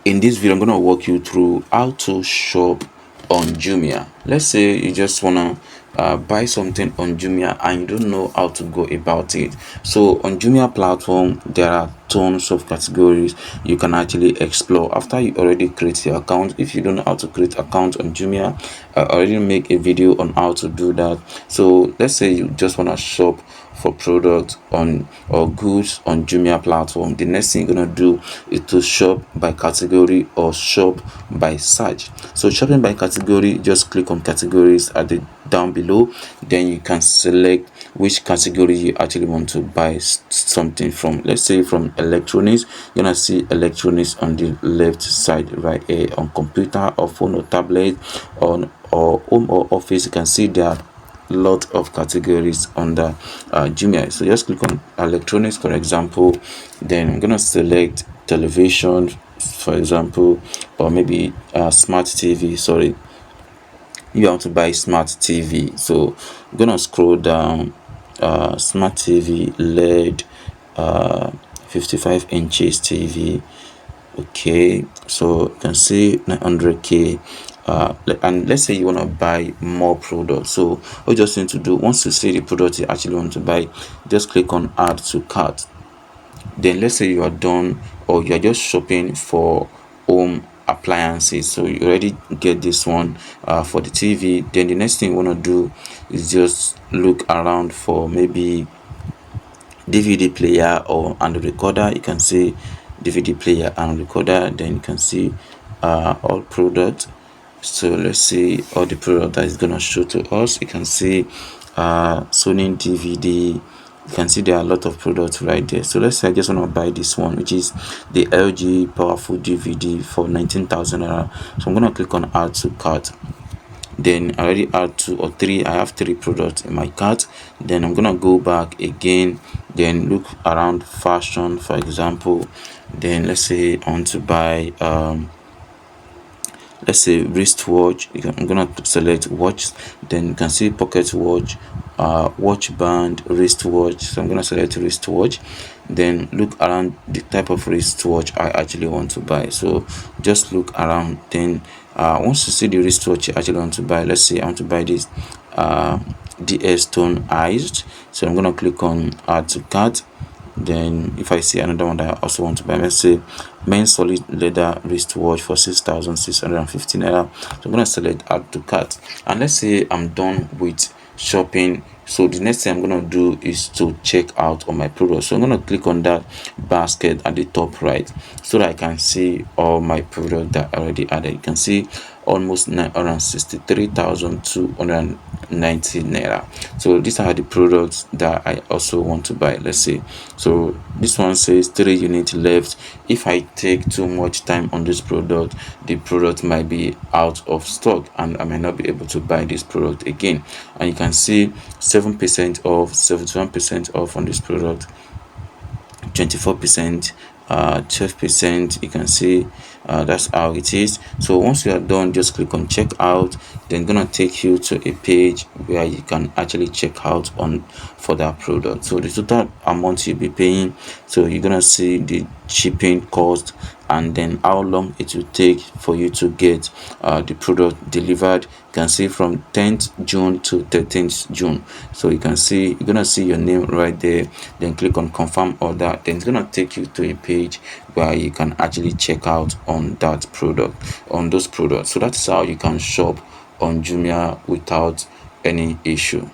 In this video, I'm going to walk you through how to shop on Jumia. Let's say you just want to buy something on Jumia and you don't know how to go about it. So on Jumia platform, there are tons of categories you can actually explore after you already create your account. If you don't know how to create account on Jumia, I already make a video on how to do that. So let's say you just want to shop for products on or goods on Jumia platform. The next thing you're gonna do is to shop by category or shop by search. So shopping by category, just click on categories at the down below, then you can select which category you actually want to buy something from. Let's say from electronics, you're gonna see electronics on the left side right here. On computer or phone or tablet, on or home or office, you can see there lot of categories under Jumia. So just click on electronics, for example, then I'm gonna select television, for example, or maybe smart TV. Sorry, you want to buy smart TV, so I'm gonna scroll down. Smart TV LED, 55 inches TV. Okay, so you can see 900k, and let's say you want to buy more products. So what you just need to do, once you see the product you actually want to buy, just click on add to cart. Then let's say you are done, or you are just shopping for home appliances, so you already get this one for the TV. Then the next thing you want to do is just look around for maybe DVD player or and recorder. You can see DVD player and recorder, then you can see all products. So let's see all the product that is gonna show to us. You can see Sony DVD. You can see there are a lot of products right there. So let's say I just want to buy this one, which is the LG powerful DVD for 19,000 naira. So I'm gonna click on add to cart. Then I already add 2 or 3. I have 3 products in my cart. Then I'm gonna go back again, then look around fashion, for example. Then let's say I want to buy let's say wristwatch. I'm gonna select watch, then you can see pocket watch, watch band, wristwatch. So I'm gonna select wristwatch, then look around the type of wristwatch I actually want to buy. So just look around, then once you see the wristwatch you actually want to buy, let's say I want to buy this DS Stone Iced. So I'm gonna click on add to cart. Then if I see another one that I also want to buy, let's say men's solid leather wristwatch for 6,650 naira. So I'm gonna select add to cart, and let's say I'm done with shopping. So the next thing I'm gonna do is to check out on my products. So I'm gonna click on that basket at the top right, so that I can see all my products that I already added. You can see almost 963,290 naira. So these are the products that I also want to buy. Let's say, so this one says 3 units left. If I take too much time on this product, the product might be out of stock and I might not be able to buy this product again. And you can see 7% off, 71% off on this product, 24%, 12%. You can see that's how it is. So once you are done, just click on check out, then gonna take you to a page where you can actually check out on for that product. So the total amount you'll be paying, so you're gonna see the shipping cost and then how long it will take for you to get the product delivered. You can see from 10th June to 13th June. So you can see, you're gonna see your name right there, then click on confirm order, then it's gonna take you to a page where you can actually check out on that product, on those products. So that's how you can shop on Jumia without any issue.